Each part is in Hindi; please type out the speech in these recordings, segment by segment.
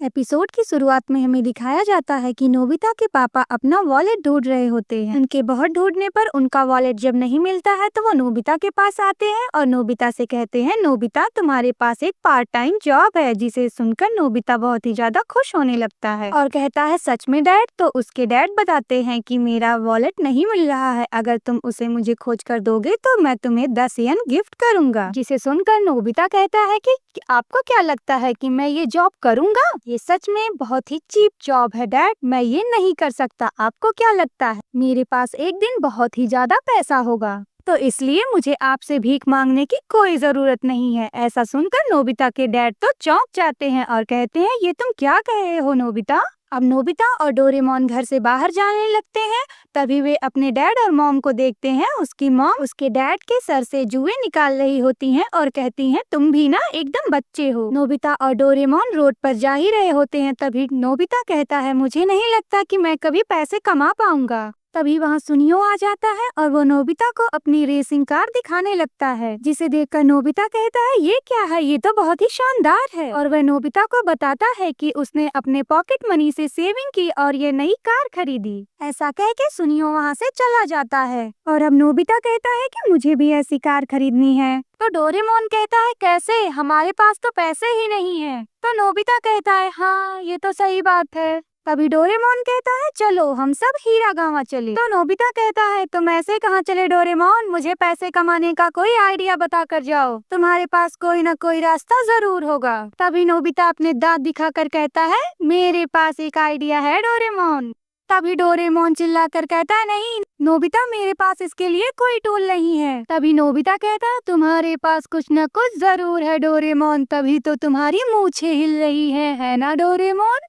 एपिसोड की शुरुआत में हमें दिखाया जाता है कि नोबिता के पापा अपना वॉलेट ढूंढ रहे होते हैं। उनके बहुत ढूंढने पर उनका वॉलेट जब नहीं मिलता है तो वो नोबिता के पास आते हैं और नोबिता से कहते हैं, नोबिता तुम्हारे पास एक पार्ट टाइम जॉब है। जिसे सुनकर नोबिता बहुत ही ज्यादा खुश होने लगता है और कहता है, सच में डैड? तो उसके डैड बताते हैं कि मेरा वॉलेट नहीं मिल रहा है, अगर तुम उसे मुझे खोज कर दोगे तो मैं तुम्हें 10 येन गिफ्ट करूंगा। जिसे सुनकर नोबिता कहता है कि आपको क्या लगता है कि मैं ये जॉब करूंगा? ये सच में बहुत ही चीप जॉब है डैड, मैं ये नहीं कर सकता। आपको क्या लगता है मेरे पास एक दिन बहुत ही ज्यादा पैसा होगा, तो इसलिए मुझे आपसे भीख मांगने की कोई जरूरत नहीं है। ऐसा सुनकर नोबिता के डैड तो चौंक जाते हैं और कहते हैं, ये तुम क्या कह रहे हो नोबिता? अब नोबिता और डोरेमोन घर से बाहर जाने लगते हैं। तभी वे अपने डैड और मॉम को देखते हैं। उसकी मॉम उसके डैड के सर से जुए निकाल रही होती हैं और कहती हैं, तुम भी ना एकदम बच्चे हो। नोबिता और डोरेमोन रोड पर जा ही रहे होते हैं। तभी नोबिता कहता है, मुझे नहीं लगता कि मैं कभी पैसे कमा पाऊंगा। तभी वहाँ सुनियो आ जाता है और वो नोबिता को अपनी रेसिंग कार दिखाने लगता है, जिसे देखकर नोबिता कहता है, ये क्या है? ये तो बहुत ही शानदार है। और वह नोबिता को बताता है कि उसने अपने पॉकेट मनी से सेविंग की और ये नई कार खरीदी। ऐसा कह के सुनियो वहाँ से चला जाता है और अब नोबिता कहता है कि मुझे भी ऐसी कार खरीदनी है। तो डोरेमोन कहता है, कैसे? हमारे पास तो पैसे ही नहीं है। तो नोबिता कहता है, हाँ ये तो सही बात है। तभी डोरेमोन कहता है, चलो हम सब हीरागांवा चले। तो नोबिता कहता है, तुम ऐसे कहाँ चले डोरेमोन? मुझे पैसे कमाने का कोई आइडिया बता कर जाओ, तुम्हारे पास कोई न कोई रास्ता जरूर होगा। तभी नोबिता अपने दांत दिखाकर कहता है, मेरे पास एक आइडिया है डोरेमोन। तभी डोरेमोन चिल्लाकर कहता है, नहीं नोबिता, मेरे पास इसके लिए कोई टूल नहीं है। तभी नोबिता कहता है, तुम्हारे पास कुछ न कुछ जरूर है डोरेमोन, तभी तो तुम्हारी मूछें हिल रही है ना डोरेमोन?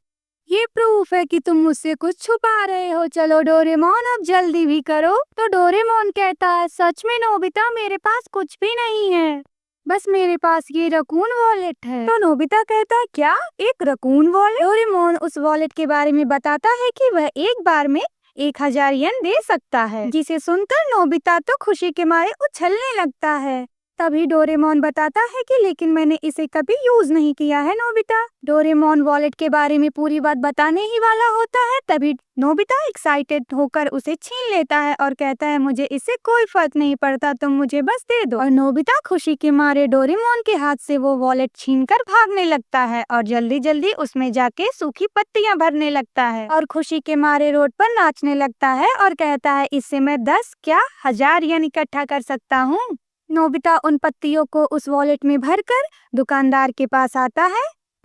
ये प्रूफ है कि तुम मुझसे कुछ छुपा रहे हो। चलो डोरेमोन अब जल्दी भी करो। तो डोरेमोन कहता है, सच में नोबिता, मेरे पास कुछ भी नहीं है, बस मेरे पास ये रकून वॉलेट है। तो नोबिता कहता है, क्या एक रकून वॉलेट? डोरेमोन उस वॉलेट के बारे में बताता है कि वह एक बार में 1000 येन दे सकता है। जिसे सुनकर नोबिता तो खुशी के मारे उछलने लगता है। तभी डोरेमोन बताता है कि लेकिन मैंने इसे कभी यूज नहीं किया है नोबिता। डोरेमोन वॉलेट के बारे में पूरी बात बताने ही वाला होता है। तभी नोबिता एक्साइटेड होकर उसे छीन लेता है और कहता है, मुझे इससे कोई फर्क नहीं पड़ता, तुम मुझे बस दे दो। और नोबिता खुशी के मारे डोरेमोन के हाथ से वो वॉलेट छीनकर भागने लगता है और जल्दी जल्दी उसमें जाके सूखी पत्तियां भरने लगता है और खुशी के मारे रोड पर नाचने लगता है और कहता है, इससे मैं 10 क्या 1000 येन इकट्ठा कर सकता हूँ। नोबिता उन पत्तियों को उस वॉलेट में भरकर दुकानदार के पास आता है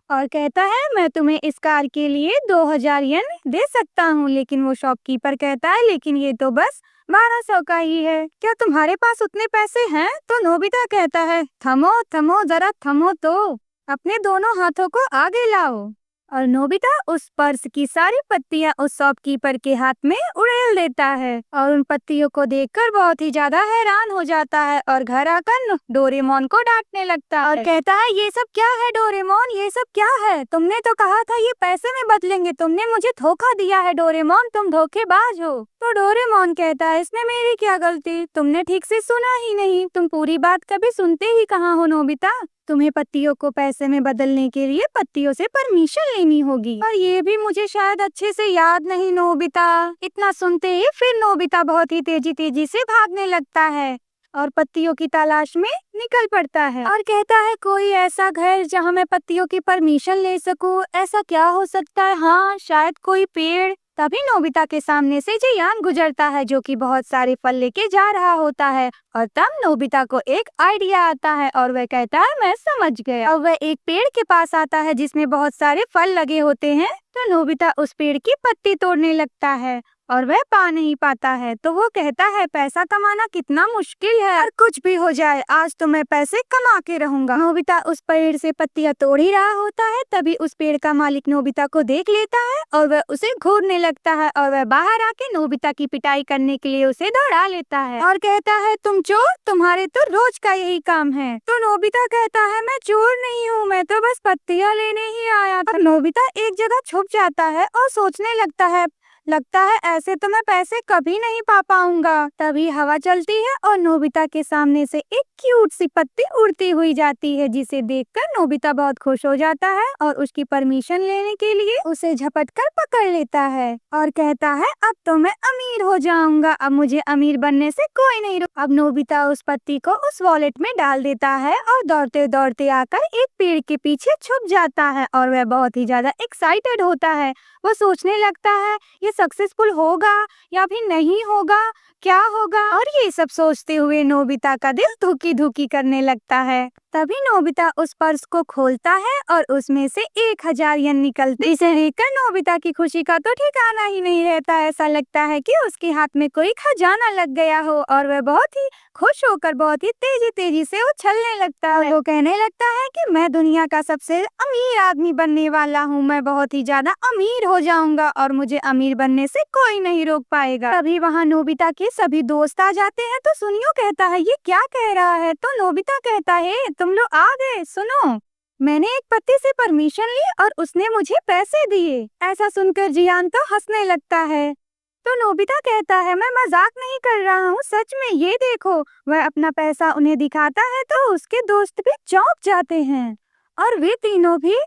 और कहता है, मैं तुम्हें इस कार के लिए 2000 येन दे सकता हूँ। लेकिन वो शॉपकीपर कहता है, लेकिन ये तो बस 1200 का ही है, क्या तुम्हारे पास उतने पैसे हैं? तो नोबिता कहता है, थमो थमो, जरा थमो तो, अपने दोनों हाथों को आगे लाओ। और नोबिता उस पर्स की सारी पत्तियां उस शॉपकीपर के हाथ में उड़ेल देता है और उन पत्तियों को देखकर बहुत ही ज्यादा हैरान हो जाता है और घर आकर डोरेमोन को डांटने लगता है और कहता है, ये सब क्या है डोरेमोन? ये सब क्या है? तुमने तो कहा था ये पैसे में बदलेंगे, तुमने मुझे धोखा दिया है डोरेमोन, तुम धोखेबाज हो। तो डोरेमोन कहता है, इसमें मेरी क्या गलती? तुमने ठीक से सुना ही नहीं, तुम पूरी बात कभी सुनते ही कहाँ हो नोबिता। तुम्हें पत्तियों को पैसे में बदलने के लिए पत्तियों से परमिशन लेनी होगी और ये भी मुझे शायद अच्छे से याद नहीं नोबिता। इतना सुनते ही फिर नोबिता बहुत ही तेजी तेजी से भागने लगता है और पत्तियों की तलाश में निकल पड़ता है और कहता है, कोई ऐसा घर जहाँ मैं पत्तियों की परमिशन ले सकूं, ऐसा क्या हो सकता है? हाँ, शायद कोई पेड़। तभी नोबिता के सामने से जियान गुजरता है जो कि बहुत सारे फल लेके जा रहा होता है और तब नोबिता को एक आइडिया आता है और वह कहता है, मैं समझ गया। और वह एक पेड़ के पास आता है जिसमें बहुत सारे फल लगे होते हैं। तो नोबिता उस पेड़ की पत्ती तोड़ने लगता है और वह पा नहीं पाता है। तो वो कहता है, पैसा कमाना कितना मुश्किल है, और कुछ भी हो जाए आज तो मैं पैसे कमा के रहूंगा। नोबिता उस पेड़ से पत्तियां तोड़ ही रहा होता है। तभी उस पेड़ का मालिक नोबिता को देख लेता है और वह उसे घूरने लगता है और वह बाहर आके नोबिता की पिटाई करने के लिए उसे दौड़ा लेता है और कहता है, तुम चोर, तुम्हारे तो रोज का यही काम है। तो नोबिता कहता है, मैं चोर नहीं हूँ, मैं तो बस पत्तियां लेने ही आया था। नोबिता एक जगह छुप जाता है और सोचने लगता है, लगता है ऐसे तो मैं पैसे कभी नहीं पा पाऊंगा। तभी हवा चलती है और नोबिता के सामने से एक क्यूट सी पत्ती उड़ती हुई जाती है, जिसे देखकर नोबिता बहुत खुश हो जाता है और उसकी परमिशन लेने के लिए उसे झपट कर पकड़ लेता है और कहता है अब तो मैं अमीर हो जाऊंगा, अब मुझे अमीर बनने से कोई नहीं रोक। अब नोबिता उस पत्ती को उस वॉलेट में डाल देता है और दौड़ते दौड़ते आकर एक पेड़ के पीछे छुप जाता है और वह बहुत ही ज्यादा एक्साइटेड होता है। वो सोचने लगता है ये सक्सेसफुल होगा या फिर नहीं होगा, क्या होगा। और ये सब सोचते हुए नोबिता का दिल धुकी धुकी करने लगता है। तभी नोबिता उस पर्स को खोलता है और उसमें से 1000 येन निकलते, जिसे देखकर नोबिता की खुशी का तो ठिकाना ही नहीं रहता। ऐसा लगता है कि उसके हाथ में कोई खजाना लग गया हो और वह बहुत ही खुश होकर बहुत ही तेजी तेजी से उछलने लगता है। वो कहने लगता है कि मैं दुनिया का सबसे अमीर आदमी बनने वाला हूँ, मैं बहुत ही ज्यादा अमीर हो जाऊंगा और मुझे अमीर बनने से कोई नहीं रोक पाएगा। तभी वहाँ नोबिता के सभी दोस्त आ जाते हैं तो सुनियो कहता है ये क्या कह रहा है, तो नोबिता कहता है तुम लोग आ गए, सुनो मैंने एक पत्ती से परमिशन ली और उसने मुझे पैसे दिए। ऐसा सुनकर जियान तो हंसने लगता है। तो नोबिता कहता है मैं मजाक नहीं कर रहा हूँ, सच में ये देखो। वह अपना पैसा उन्हें दिखाता है तो उसके दोस्त भी चौंक जाते हैं और वे तीनों भी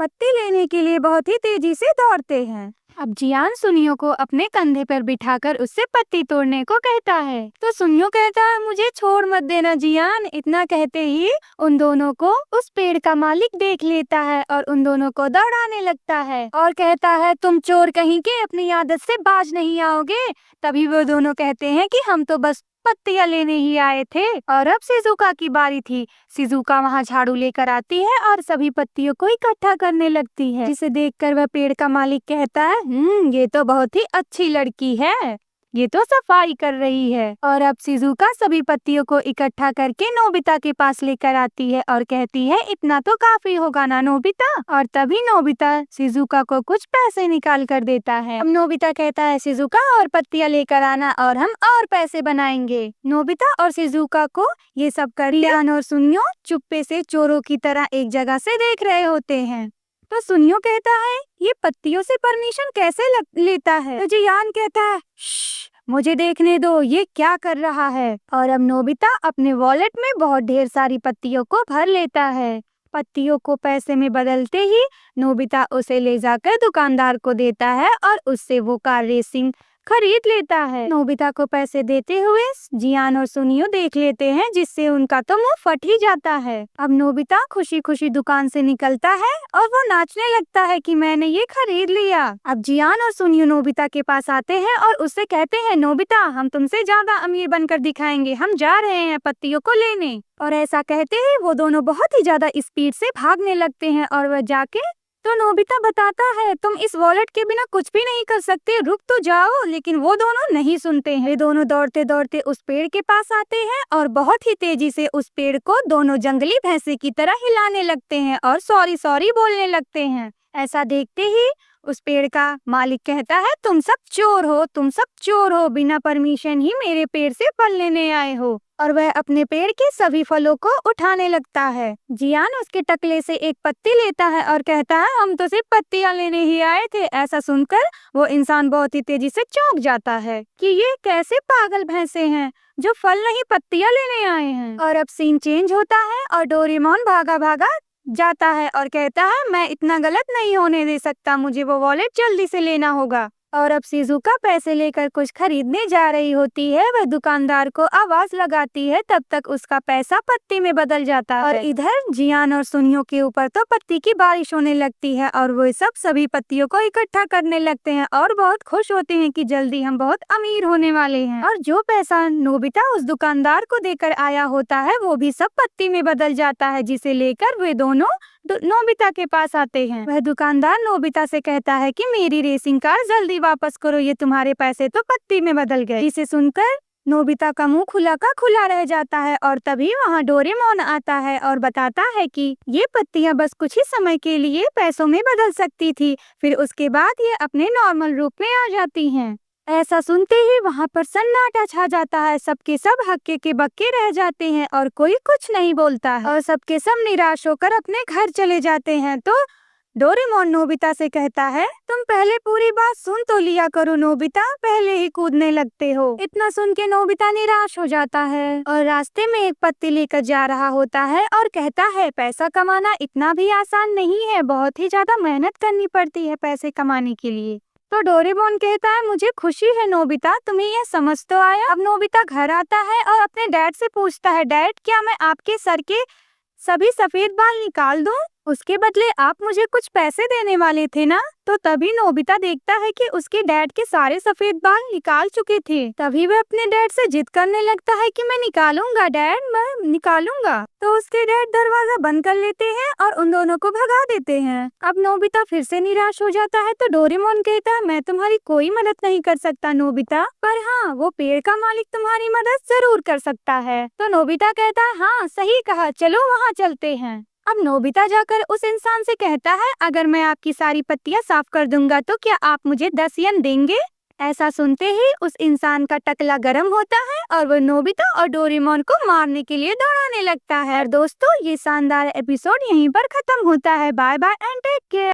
पत्ती लेने के लिए बहुत ही तेजी से दौड़ते हैं। अब जियान सुनियो को अपने कंधे पर बिठाकर उससे पत्ती तोड़ने को कहता है तो सुनियो कहता है मुझे छोड़ मत देना जियान। इतना कहते ही उन दोनों को उस पेड़ का मालिक देख लेता है और उन दोनों को दौड़ाने लगता है और कहता है तुम चोर कहीं के, अपनी आदत से बाज नहीं आओगे। तभी वो दोनों कहते हैं कि हम तो बस पत्तियां लेने ही आए थे। और अब शिजुका की बारी थी। शिजुका वहाँ झाड़ू लेकर आती है और सभी पत्तियों को इकट्ठा करने लगती है, जिसे देखकर वह पेड़ का मालिक कहता है ये तो बहुत ही अच्छी लड़की है, ये तो सफाई कर रही है। और अब शिजुका सभी पत्तियों को इकट्ठा करके नोबिता के पास लेकर आती है और कहती है इतना तो काफी होगा ना नोबिता। और तभी नोबिता शिजुका को कुछ पैसे निकाल कर देता है। अब नोबिता कहता है शिजुका और पत्तियां लेकर आना और हम और पैसे बनाएंगे। नोबिता और शिजुका को ये सब कर जियान और सुनियो चुप्पे से चोरों की तरह एक जगह से देख रहे होते हैं। तो सुनियो कहता है ये पत्तियों से परमिशन कैसे लेता है। तो जियान कहता है मुझे देखने दो ये क्या कर रहा है। और अब नोबिता अपने वॉलेट में बहुत ढेर सारी पत्तियों को भर लेता है। पत्तियों को पैसे में बदलते ही नोबिता उसे ले जाकर दुकानदार को देता है और उससे वो कार रेसिंग खरीद लेता है। नोबिता को पैसे देते हुए जियान और सुनियो देख लेते हैं, जिससे उनका तो मुंह फट ही जाता है। अब नोबिता खुशी खुशी दुकान से निकलता है और वो नाचने लगता है कि मैंने ये खरीद लिया। अब जियान और सुनियो नोबिता के पास आते हैं और उससे कहते हैं नोबिता हम तुमसे ज्यादा अमीर बनकर दिखाएंगे, हम जा रहे हैं पत्तियों को लेने। और ऐसा कहते ही वो दोनों बहुत ही ज्यादा स्पीड से भागने लगते हैं और वह जाके तो नोबिता बताता है तुम इस वॉलेट के बिना कुछ भी नहीं कर सकते, रुक तो जाओ। लेकिन वो दोनों नहीं सुनते हैं। वे दोनों दौड़ते दौड़ते उस पेड़ के पास आते हैं और बहुत ही तेजी से उस पेड़ को दोनों जंगली भैंसे की तरह हिलाने लगते हैं और सॉरी सॉरी बोलने लगते हैं। ऐसा देखते ही उस पेड़ का मालिक कहता है तुम सब चोर हो, तुम सब चोर हो, बिना परमिशन ही मेरे पेड़ से फल लेने आए हो। और वह अपने पेड़ के सभी फलों को उठाने लगता है। जियान उसके टकले से एक पत्ती लेता है और कहता है हम तो सिर्फ पत्तियां लेने ही आए थे। ऐसा सुनकर वो इंसान बहुत ही तेजी से चौंक जाता है कि ये कैसे पागल भैंसे हैं जो फल नहीं पत्तियां लेने आए हैं। और अब सीन चेंज होता है और डोरेमोन भागा भागा जाता है और कहता है मैं इतना गलत नहीं होने दे सकता, मुझे वो वॉलेट जल्दी से लेना होगा। और अब शिजुका पैसे लेकर कुछ खरीदने जा रही होती है। वह दुकानदार को आवाज लगाती है, तब तक उसका पैसा पत्ती में बदल जाता है। और इधर जियान और सुनियो के ऊपर तो पत्ती की बारिश होने लगती है और वो सब सभी पत्तियों को इकट्ठा करने लगते हैं और बहुत खुश होते हैं कि जल्दी हम बहुत अमीर होने वाले हैं। और जो पैसा नोबिता उस दुकानदार को देकर आया होता है वो भी सब पत्ती में बदल जाता है, जिसे लेकर वे दोनों नोबिता के पास आते हैं। वह दुकानदार नोबिता से कहता है कि मेरी रेसिंग कार जल्दी वापस करो, ये तुम्हारे पैसे तो पत्ती में बदल गए। इसे सुनकर नोबिता का मुंह खुला का खुला रह जाता है। और तभी वहाँ डोरेमोन आता है और बताता है कि ये पत्तियां बस कुछ ही समय के लिए पैसों में बदल सकती थी, फिर उसके बाद ये अपने नॉर्मल रूप में आ जाती हैं। ऐसा सुनते ही वहाँ पर सन्नाटा छा जाता है। सबके सब हक्के के बक्के रह जाते हैं और कोई कुछ नहीं बोलता है और सबके सब निराश होकर अपने घर चले जाते हैं। तो डोरेमोन नोबिता से कहता है, तुम पहले पूरी बात सुन तो लिया करो नोबिता, पहले ही कूदने लगते हो। इतना सुन के नोबिता निराश हो जाता है और रास्ते में एक पत्ती लेकर जा रहा होता है और कहता है, पैसा कमाना इतना भी आसान नहीं है, बहुत ही ज्यादा मेहनत करनी पड़ती है पैसे कमाने के लिए। तो डोरेमोन कहता है, मुझे खुशी है नोबिता, तुम्हें यह समझ तो आया। अब नोबिता घर आता है और अपने डैड से पूछता है, डैड क्या मैं आपके सर के सभी सफेद बाल निकाल दूं? उसके बदले आप मुझे कुछ पैसे देने वाले थे ना? तो तभी नोबिता देखता है कि उसके डैड के सारे सफेद बाल निकाल चुके थे। तभी वह अपने डैड से जिद करने लगता है कि मैं निकालूंगा डैड, मैं निकालूंगा। तो उसके डैड दरवाजा बंद कर लेते हैं और उन दोनों को भगा देते हैं। अब नोबिता फिर से निराश हो जाता है तो डोरेमोन कहता है, मैं तुम्हारी कोई मदद नहीं कर सकता नोबिता, पर हाँ वो पेड़ का मालिक तुम्हारी मदद जरूर कर सकता है। तो नोबिता कहता है, हाँ सही कहा, चलो वहाँ चलते हैं। अब नोबिता जाकर उस इंसान से कहता है, अगर मैं आपकी सारी पत्तियां साफ कर दूंगा तो क्या आप मुझे 10 येन देंगे? ऐसा सुनते ही उस इंसान का टकला गर्म होता है और वो नोबिता और डोरेमोन को मारने के लिए दौड़ाने लगता है। और दोस्तों ये शानदार एपिसोड यहीं पर खत्म होता है। Bye bye and take care.